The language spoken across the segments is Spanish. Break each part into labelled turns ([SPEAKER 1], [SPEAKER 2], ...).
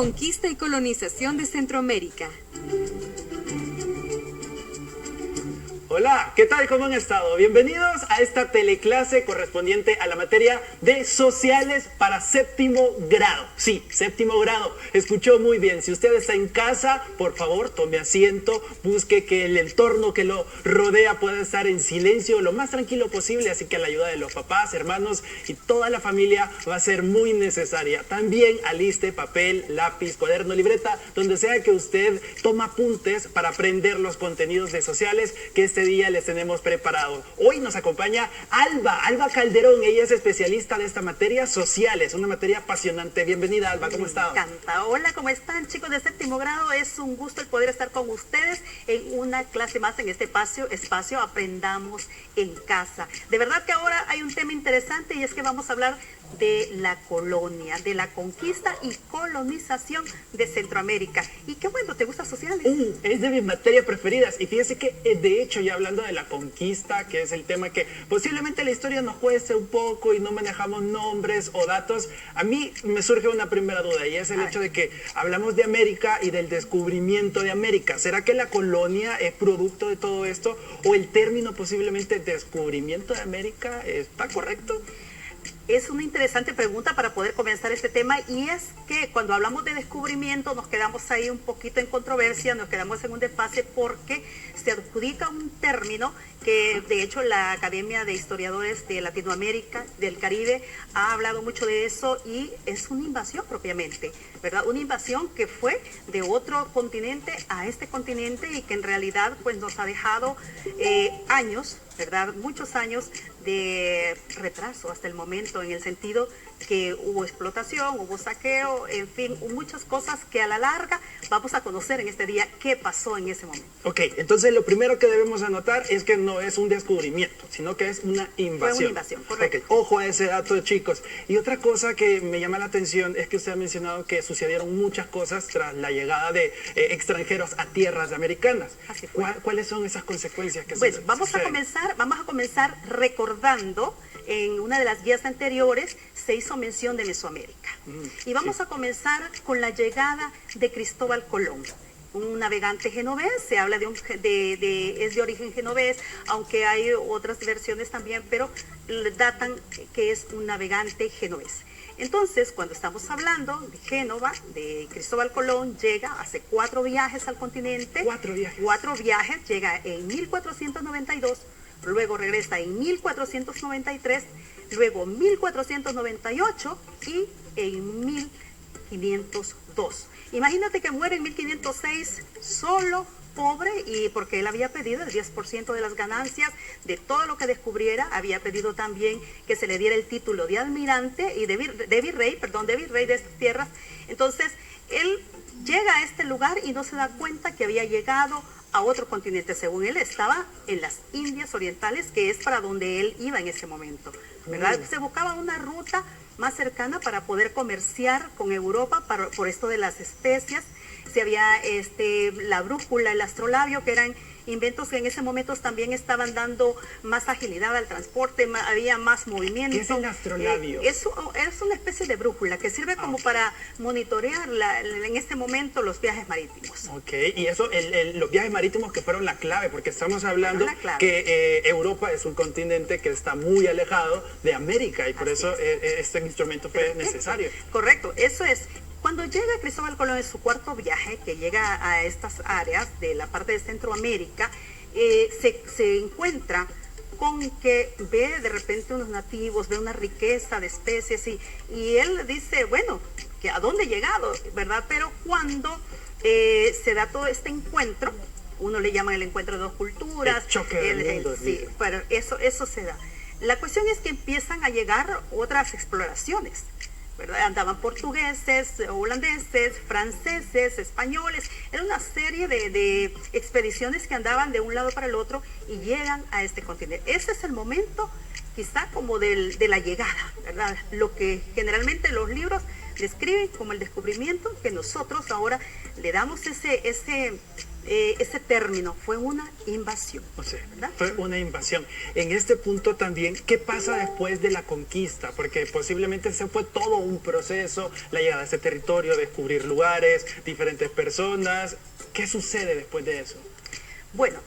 [SPEAKER 1] Conquista y colonización de Centroamérica.
[SPEAKER 2] Hola, ¿qué tal? ¿Cómo han estado? Bienvenidos a esta teleclase correspondiente a la materia de sociales para séptimo grado. Sí, séptimo grado. Escuchó muy bien. Si usted está en casa, por favor, tome asiento, busque que el entorno que lo rodea pueda estar en silencio lo más tranquilo posible, así que la ayuda de los papás, hermanos y toda la familia va a ser muy necesaria. También aliste papel, lápiz, cuaderno, libreta, donde sea que usted toma apuntes para aprender los contenidos de sociales que este día les tenemos preparado. Hoy nos acompaña Alba Calderón. Ella es especialista de esta materia, sociales, una materia apasionante. Bienvenida, Alba, ¿cómo está?
[SPEAKER 3] Me encanta. Hola, ¿cómo están, chicos de séptimo grado? Es un gusto el poder estar con ustedes en una clase más en este espacio Aprendamos en Casa. De verdad que ahora hay un tema interesante y es que vamos a hablar de la colonia, de la conquista y colonización de Centroamérica. Y qué bueno, ¿te gusta sociales?
[SPEAKER 2] Es de mis materias preferidas. Y fíjese que, de hecho, ya hablando de la conquista, que es el tema que posiblemente la historia nos cueste un poco y no manejamos nombres o datos, a mí me surge una primera duda y es el hecho de que hablamos de América y del descubrimiento de América. ¿Será que la colonia es producto de todo esto o el término posiblemente descubrimiento de América está correcto?
[SPEAKER 3] Es una interesante pregunta para poder comenzar este tema, y es que cuando hablamos de descubrimiento nos quedamos ahí un poquito en controversia, nos quedamos en un desfase porque se adjudica un término que de hecho la Academia de Historiadores de Latinoamérica, del Caribe, ha hablado mucho de eso, y es una invasión propiamente, ¿verdad? Una invasión que fue de otro continente a este continente y que en realidad pues nos ha dejado años, ¿verdad? Muchos años de retraso hasta el momento, en el sentido que hubo explotación, hubo saqueo, en fin, muchas cosas que a la larga vamos a conocer en este día qué pasó en ese momento.
[SPEAKER 2] Ok, entonces lo primero que debemos anotar es que no es un descubrimiento, sino que es una invasión.
[SPEAKER 3] Fue una invasión, correcto.
[SPEAKER 2] Okay, ojo a ese dato, chicos. Y otra cosa que me llama la atención es que usted ha mencionado que sucedieron muchas cosas tras la llegada de extranjeros a tierras americanas.
[SPEAKER 3] Así fue.
[SPEAKER 2] ¿Cuáles son esas consecuencias que
[SPEAKER 3] Bueno, vamos a comenzar recordando. En una de las guías anteriores se hizo mención de Mesoamérica. Y vamos a comenzar con la llegada de Cristóbal Colón, un navegante genovés. Se habla es de origen genovés, aunque hay otras versiones también, pero datan que es un navegante genovés. Entonces, cuando estamos hablando de Génova, de Cristóbal Colón, hace 4 viajes al continente.
[SPEAKER 2] 4 viajes.
[SPEAKER 3] 4 viajes, llega en 1492, luego regresa en 1493, luego 1498 y en 1502. Imagínate que muere en 1506 solo, pobre, y porque él había pedido el 10% de las ganancias de todo lo que descubriera. Había pedido también que se le diera el título de almirante y de virrey de estas tierras. Entonces, él llega a este lugar y no se da cuenta que había llegado a otro continente. Según él, estaba en las Indias Orientales, que es para donde él iba en ese momento, ¿verdad? Se buscaba una ruta más cercana para poder comerciar con Europa por esto de las especias. Se había la brújula, el astrolabio, que eran inventos que en ese momento también estaban dando más agilidad al transporte, había más movimiento.
[SPEAKER 2] ¿Qué es el astrolabio?
[SPEAKER 3] Es una especie de brújula que sirve como para monitorear en este momento los viajes marítimos.
[SPEAKER 2] Ok, y eso, los viajes marítimos que fueron la clave, porque estamos hablando que Europa es un continente que está muy alejado de América y por eso este instrumento fue necesario.
[SPEAKER 3] Correcto, eso es. Cuando llega Cristóbal Colón en su 4º viaje, que llega a estas áreas de la parte de Centroamérica, se encuentra con que ve de repente unos nativos, ve una riqueza de especies y él dice, bueno, que ¿a dónde he llegado? ¿Verdad? Pero cuando se da todo este encuentro, uno le llama el encuentro de 2 culturas.
[SPEAKER 2] El choque de mundos.
[SPEAKER 3] Sí, pero eso se da. La cuestión es que empiezan a llegar otras exploraciones, ¿verdad? Andaban portugueses, holandeses, franceses, españoles. Era una serie de expediciones que andaban de un lado para el otro y llegan a este continente. Ese es el momento quizá como de la llegada, ¿verdad? Lo que generalmente los libros describen como el descubrimiento, que nosotros ahora le damos ese ese término, fue una invasión.
[SPEAKER 2] O sea,
[SPEAKER 3] ¿verdad?
[SPEAKER 2] fue una invasión. En este punto también, ¿qué pasa después de la conquista? Porque posiblemente se fue todo un proceso, la llegada a ese territorio, descubrir lugares, diferentes personas. ¿Qué sucede después de eso?
[SPEAKER 3] Bueno,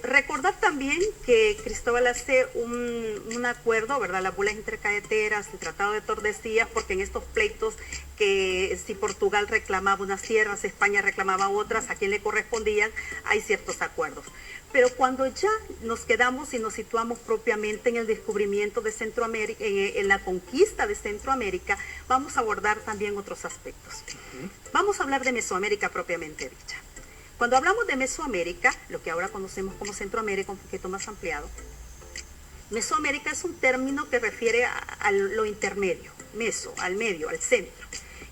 [SPEAKER 3] recordar también que Cristóbal hace un acuerdo, ¿verdad? Las bulas intercaeteras, el Tratado de Tordesillas, porque en estos pleitos que si Portugal reclamaba unas tierras, España reclamaba otras, a quien le correspondían, hay ciertos acuerdos. Pero cuando ya nos quedamos y nos situamos propiamente en el descubrimiento de Centroamérica, en la conquista de Centroamérica, vamos a abordar también otros aspectos. Vamos a hablar de Mesoamérica propiamente dicha. Cuando hablamos de Mesoamérica, lo que ahora conocemos como Centroamérica, un poquito más ampliado, Mesoamérica es un término que refiere a lo intermedio, meso, al medio, al centro,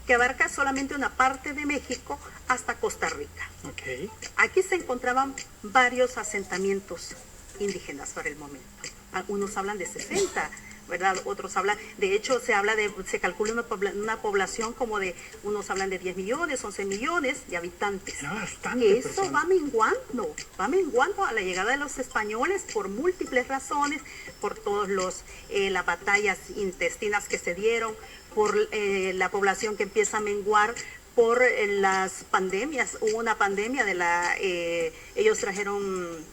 [SPEAKER 3] que abarca solamente una parte de México hasta Costa Rica.
[SPEAKER 2] Okay.
[SPEAKER 3] Aquí se encontraban varios asentamientos indígenas para el momento. Unos hablan de 60, ¿verdad? Otros hablan, de hecho se calcula una población como de, unos hablan de 10 millones, 11 millones de habitantes.
[SPEAKER 2] Era bastante
[SPEAKER 3] Que eso
[SPEAKER 2] personas.
[SPEAKER 3] va menguando a la llegada de los españoles por múltiples razones, por todos las batallas intestinas que se dieron, por la población que empieza a menguar, por las pandemias. Hubo una pandemia ellos trajeron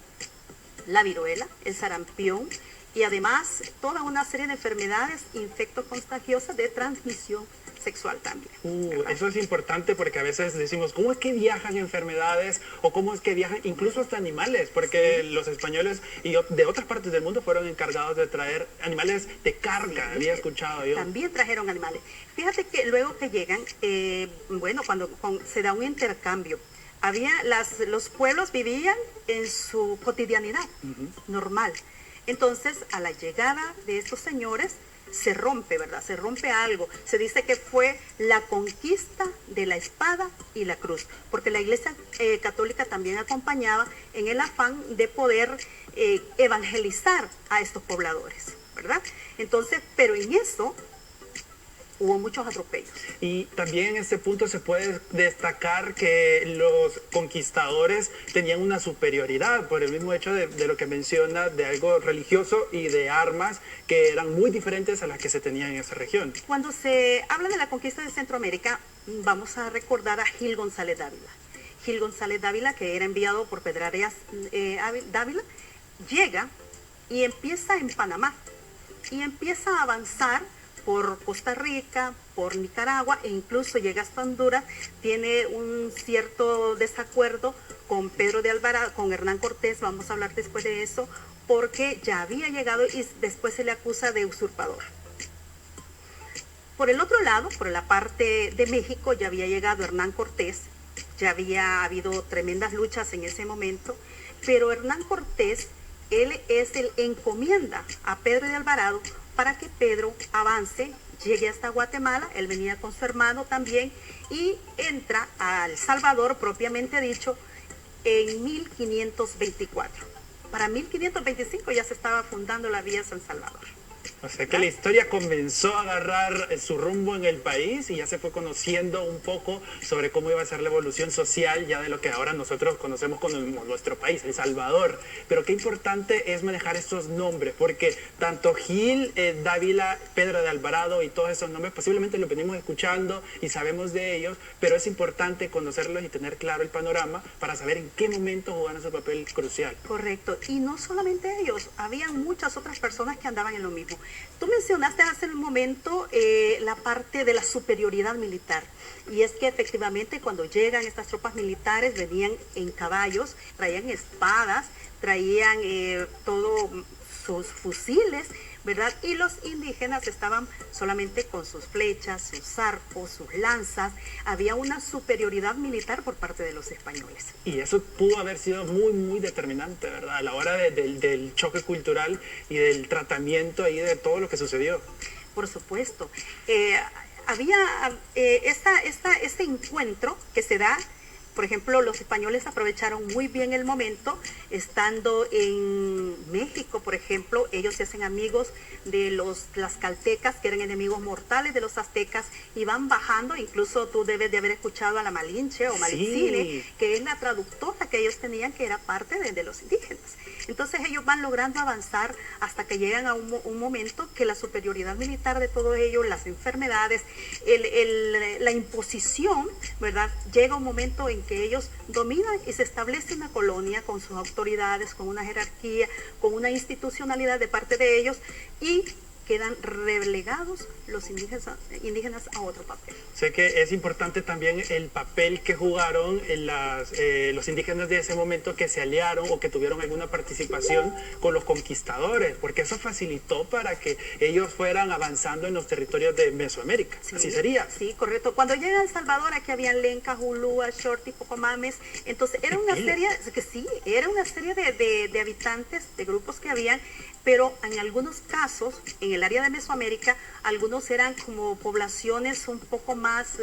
[SPEAKER 3] la viruela, el sarampión, y además toda una serie de enfermedades infectocontagiosas de transmisión sexual también.
[SPEAKER 2] Eso es importante porque a veces decimos, ¿cómo es que viajan enfermedades o cómo es que viajan incluso hasta animales? Porque los españoles y de otras partes del mundo fueron encargados de traer animales de carga, había escuchado yo.
[SPEAKER 3] También trajeron animales. Fíjate que luego que llegan, cuando se da un intercambio, los pueblos vivían en su cotidianidad normal. Entonces, a la llegada de estos señores, se rompe, ¿verdad? Se rompe algo. Se dice que fue la conquista de la espada y la cruz, porque la Iglesia Católica también acompañaba en el afán de poder evangelizar a estos pobladores, ¿verdad? Entonces, pero en eso hubo muchos atropellos.
[SPEAKER 2] Y también en este punto se puede destacar que los conquistadores tenían una superioridad por el mismo hecho de lo que menciona, de algo religioso y de armas que eran muy diferentes a las que se tenían en esa región.
[SPEAKER 3] Cuando se habla de la conquista de Centroamérica, vamos a recordar a Gil González Dávila. Gil González Dávila, que era enviado por Pedro Arias Dávila, llega y empieza en Panamá y empieza a avanzar por Costa Rica, por Nicaragua e incluso llega hasta Honduras. Tiene un cierto desacuerdo con Pedro de Alvarado, con Hernán Cortés, vamos a hablar después de eso, porque ya había llegado y después se le acusa de usurpador. Por el otro lado, por la parte de México, ya había llegado Hernán Cortés, ya había habido tremendas luchas en ese momento, pero Hernán Cortés, él es el encomienda a Pedro de Alvarado para que Pedro avance, llegue hasta Guatemala. Él venía con su hermano también y entra a El Salvador, propiamente dicho, en 1524. Para 1525 ya se estaba fundando la Vía San Salvador.
[SPEAKER 2] O sea que la historia comenzó a agarrar su rumbo en el país y ya se fue conociendo un poco sobre cómo iba a ser la evolución social ya de lo que ahora nosotros conocemos como nuestro país, El Salvador. Pero qué importante es manejar estos nombres, porque tanto Gil Dávila, Pedro de Alvarado y todos esos nombres posiblemente los venimos escuchando y sabemos de ellos, pero es importante conocerlos y tener claro el panorama para saber en qué momento jugaron ese papel crucial.
[SPEAKER 3] Correcto, y no solamente ellos, habían muchas otras personas que andaban en lo mismo. Tú mencionaste hace un momento la parte de la superioridad militar, y es que efectivamente cuando llegan estas tropas militares venían en caballos, traían espadas, traían todos sus fusiles, ¿verdad? Y los indígenas estaban solamente con sus flechas, sus arcos, sus lanzas. Había una superioridad militar por parte de los españoles.
[SPEAKER 2] Y eso pudo haber sido muy, muy determinante, ¿verdad? A la hora del choque cultural y del tratamiento ahí de todo lo que sucedió.
[SPEAKER 3] Por supuesto. Había este encuentro que se da Por ejemplo, los españoles aprovecharon muy bien el momento, estando en México, por ejemplo, ellos se hacen amigos de los tlaxcaltecas, que eran enemigos mortales de los aztecas, y van bajando, incluso tú debes de haber escuchado a la Malinche o Malintzine,
[SPEAKER 2] Sí.
[SPEAKER 3] que es la traductora que ellos tenían, que era parte de los indígenas. Entonces ellos van logrando avanzar hasta que llegan a un momento que la superioridad militar de todo ello, las enfermedades, la imposición, ¿verdad? Llega un momento en que ellos dominan y se establece una colonia con sus autoridades, con una jerarquía, con una institucionalidad de parte de ellos, y quedan relegados los indígenas a otro papel.
[SPEAKER 2] Sé que es importante también el papel que jugaron los indígenas de ese momento, que se aliaron o que tuvieron alguna participación con los conquistadores, porque eso facilitó para que ellos fueran avanzando en los territorios de Mesoamérica.
[SPEAKER 3] Sí,
[SPEAKER 2] así sería.
[SPEAKER 3] Sí, correcto. Cuando llegan a El Salvador, aquí habían Lencas, Hulúa, Shorty, Pocomames. Entonces era una serie, de habitantes, de grupos que habían, pero en algunos casos, en el área de Mesoamérica, algunos eran como poblaciones un poco más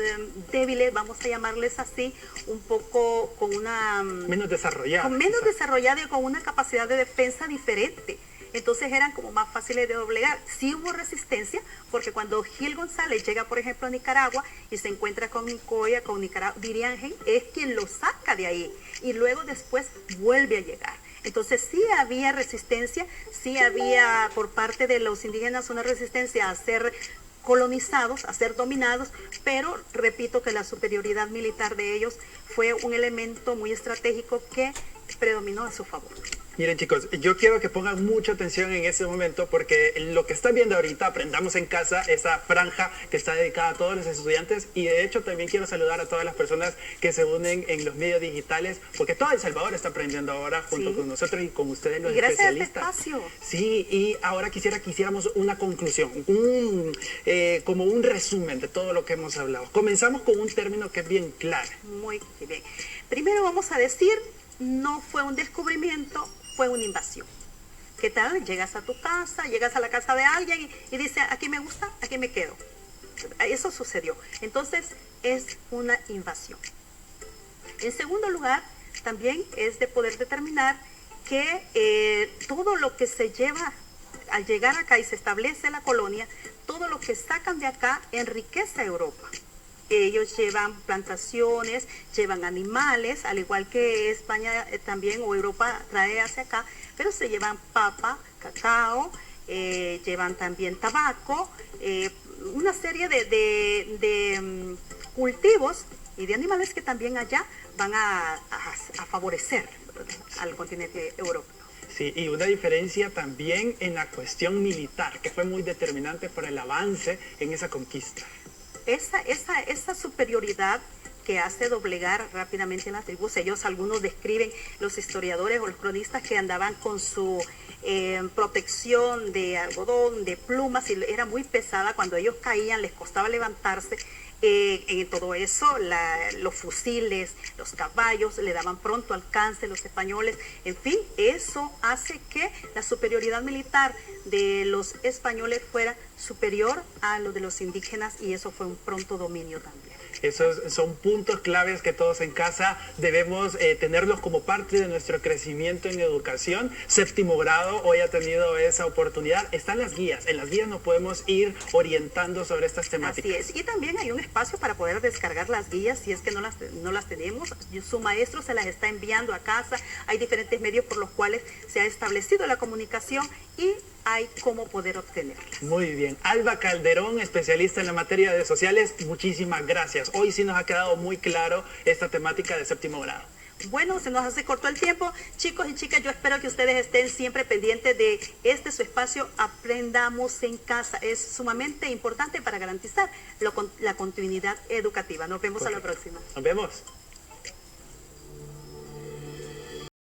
[SPEAKER 3] débiles, vamos a llamarles así, un poco con una...
[SPEAKER 2] Menos desarrollada.
[SPEAKER 3] Con menos desarrollada y con una capacidad de defensa diferente. Entonces eran como más fáciles de doblegar. Sí hubo resistencia, porque cuando Gil González llega, por ejemplo, a Nicaragua y se encuentra con Nicoya, con Nicaragua, Diriangén es quien lo saca de ahí y luego después vuelve a llegar. Entonces sí había resistencia, sí había por parte de los indígenas una resistencia a ser colonizados, a ser dominados, pero repito que la superioridad militar de ellos fue un elemento muy estratégico que predominó a su favor.
[SPEAKER 2] Miren, chicos, yo quiero que pongan mucha atención en ese momento, porque lo que están viendo ahorita, Aprendamos en Casa, esa franja que está dedicada a todos los estudiantes, y de hecho también quiero saludar a todas las personas que se unen en los medios digitales, porque todo El Salvador está aprendiendo ahora junto con nosotros y con ustedes, los
[SPEAKER 3] y gracias
[SPEAKER 2] especialistas.
[SPEAKER 3] A este espacio.
[SPEAKER 2] Sí, y ahora que hiciéramos una conclusión, como un resumen de todo lo que hemos hablado. Comenzamos con un término que es bien clave.
[SPEAKER 3] Muy bien. Primero vamos a decir, no fue un descubrimiento, fue una invasión. ¿Qué tal? Llegas a tu casa, llegas a la casa de alguien y dice, aquí me gusta, aquí me quedo. Eso sucedió. Entonces, es una invasión. En segundo lugar, también es de poder determinar que todo lo que se lleva al llegar acá y se establece la colonia, todo lo que sacan de acá enriquece a Europa. Ellos llevan plantaciones, llevan animales, al igual que España también o Europa trae hacia acá, pero se llevan papa, cacao, llevan también tabaco, una serie de cultivos y de animales que también allá van a favorecer al continente europeo.
[SPEAKER 2] Sí, y una diferencia también en la cuestión militar, que fue muy determinante para el avance en esa conquista.
[SPEAKER 3] Esa superioridad que hace doblegar rápidamente las tribus. Ellos, algunos describen, los historiadores o los cronistas, que andaban con su protección de algodón, de plumas, y era muy pesada. Cuando ellos caían les costaba levantarse. En todo eso, los fusiles, los caballos le daban pronto alcance los españoles. En fin, eso hace que la superioridad militar de los españoles fuera superior a lo de los indígenas, y eso fue un pronto dominio también.
[SPEAKER 2] Esos son puntos claves que todos en casa debemos tenerlos como parte de nuestro crecimiento en educación. Séptimo grado hoy ha tenido esa oportunidad. Están las guías. En las guías nos podemos ir orientando sobre estas temáticas.
[SPEAKER 3] Así es. Y también hay un espacio para poder descargar las guías si es que no las tenemos. Su maestro se las está enviando a casa. Hay diferentes medios por los cuales se ha establecido la comunicación y hay cómo poder obtenerlas.
[SPEAKER 2] Muy bien. Alba Calderón, especialista en la materia de sociales, muchísimas gracias. Hoy sí nos ha quedado muy claro esta temática de séptimo grado.
[SPEAKER 3] Bueno, se nos hace corto el tiempo. Chicos y chicas, yo espero que ustedes estén siempre pendientes de su espacio Aprendamos en Casa. Es sumamente importante para garantizar la continuidad educativa. Nos vemos a la próxima.
[SPEAKER 2] Nos vemos.